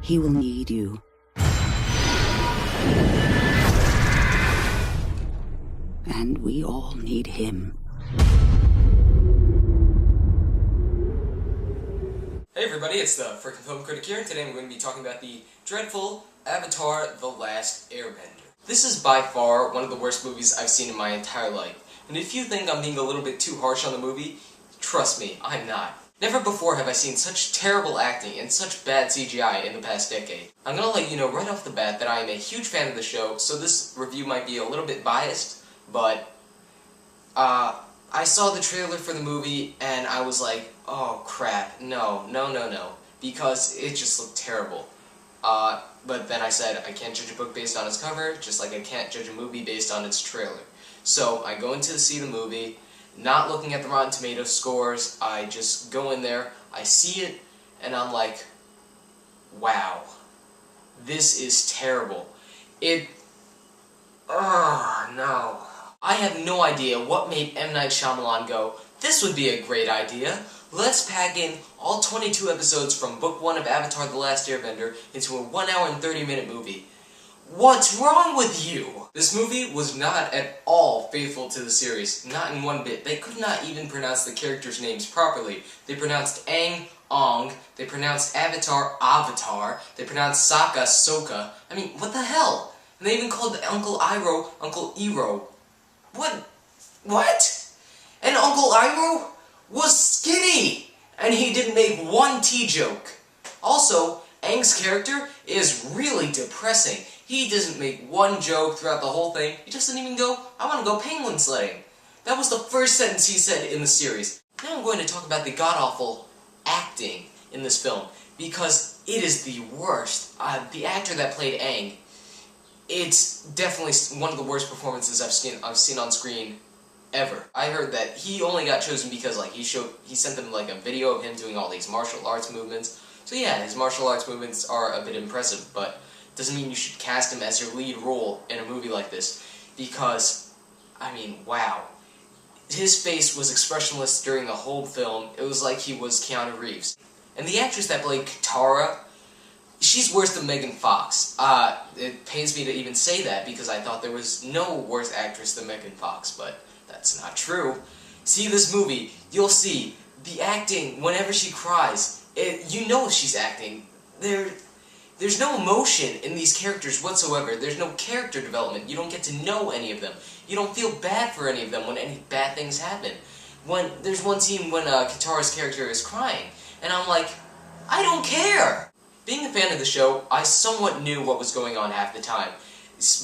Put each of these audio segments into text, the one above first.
He will need you. And we all need him. Hey everybody, it's the Frickin' Film Critic here, and today I'm going to be talking about the dreadful Avatar The Last Airbender. This is by far one of the worst movies I've seen in my entire life. And if you think I'm being a little bit too harsh on the movie, trust me, I'm not. Never before have I seen such terrible acting and such bad CGI in the past decade. I'm gonna let you know right off the bat that I am a huge fan of the show, so this review might be a little bit biased, but I saw the trailer for the movie and I was like, oh crap, no, because it just looked terrible. But then I said, I can't judge a book based on its cover, just like I can't judge a movie based on its trailer. So I go in to see the movie, not looking at the Rotten Tomatoes scores, I just go in there, I see it, and I'm like, wow, this is terrible. No. I have no idea what made M. Night Shyamalan go, this would be a great idea. Let's pack in all 22 episodes from Book 1 of Avatar The Last Airbender into a 1 hour and 30-minute movie. What's wrong with you? This movie was not at all faithful to the series, not in one bit. They could not even pronounce the characters' names properly. They pronounced Aang, Ong, they pronounced Avatar, Avatar, they pronounced Sokka, Soka. I mean, what the hell? And they even called Uncle Iroh, Uncle Iroh. What? And Uncle Iroh was skinny! And he didn't make one T-joke. Also, Aang's character is really depressing. He doesn't make one joke throughout the whole thing. He just doesn't even go, I want to go penguin sledding. That was the first sentence he said in the series. Now I'm going to talk about the god-awful acting in this film, because it is the worst. The actor that played Aang, it's definitely one of the worst performances I've seen on screen ever. I heard that he only got chosen because he sent them like a video of him doing all these martial arts movements. So yeah, his martial arts movements are a bit impressive, but doesn't mean you should cast him as your lead role in a movie like this, because, I mean, wow. His face was expressionless during the whole film. It was like he was Keanu Reeves. And the actress that played Katara, she's worse than Megan Fox. It pains me to even say that, because I thought there was no worse actress than Megan Fox, but that's not true. See this movie, you'll see the acting whenever she cries. You know she's acting. There's no emotion in these characters whatsoever. There's no character development. You don't get to know any of them. You don't feel bad for any of them when any bad things happen. There's one scene when Katara's character is crying, and I'm like, I don't care! Being a fan of the show, I somewhat knew what was going on half the time.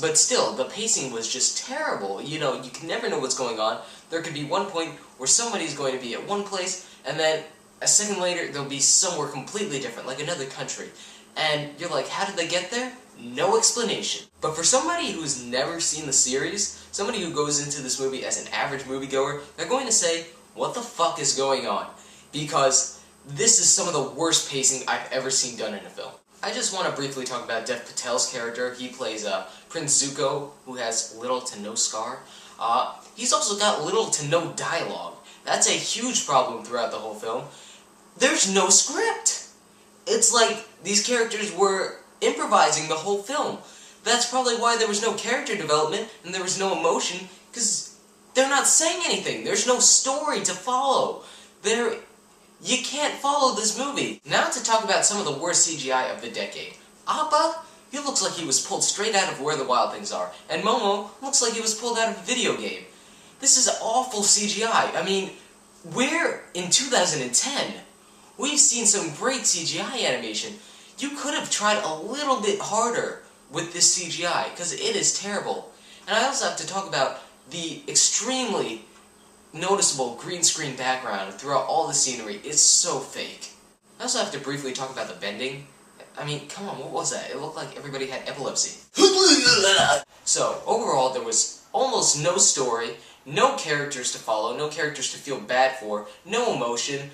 But still, the pacing was just terrible. You know, you can never know what's going on. There could be one point where somebody's going to be at one place, and then a second later, they'll be somewhere completely different, like another country. And you're like, how did they get there? No explanation. But for somebody who's never seen the series, somebody who goes into this movie as an average moviegoer, they're going to say, what the fuck is going on? Because this is some of the worst pacing I've ever seen done in a film. I just want to briefly talk about Dev Patel's character. He plays Prince Zuko, who has little to no scar. He's also got little to no dialogue. That's a huge problem throughout the whole film. There's no script. It's like these characters were improvising the whole film. That's probably why there was no character development and there was no emotion, because they're not saying anything. There's no story to follow. You can't follow this movie. Now to talk about some of the worst CGI of the decade. Appa, he looks like he was pulled straight out of Where the Wild Things Are, and Momo looks like he was pulled out of a video game. This is awful CGI. I mean, we're in 2010. We've seen some great CGI animation. You could have tried a little bit harder with this CGI, because it is terrible. And I also have to talk about the extremely noticeable green screen background throughout all the scenery. It's so fake. I also have to briefly talk about the bending. I mean, come on, what was that? It looked like everybody had epilepsy. So, overall, there was almost no story, no characters to follow, no characters to feel bad for, no emotion,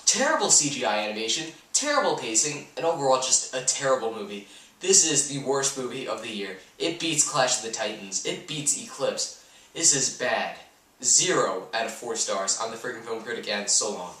terrible CGI animation, terrible pacing, and overall just a terrible movie. This is the worst movie of the year. It beats Clash of the Titans. It beats Eclipse. This is bad. 0 out of 4 stars. I'm the Frickin' Film Critic, and so long.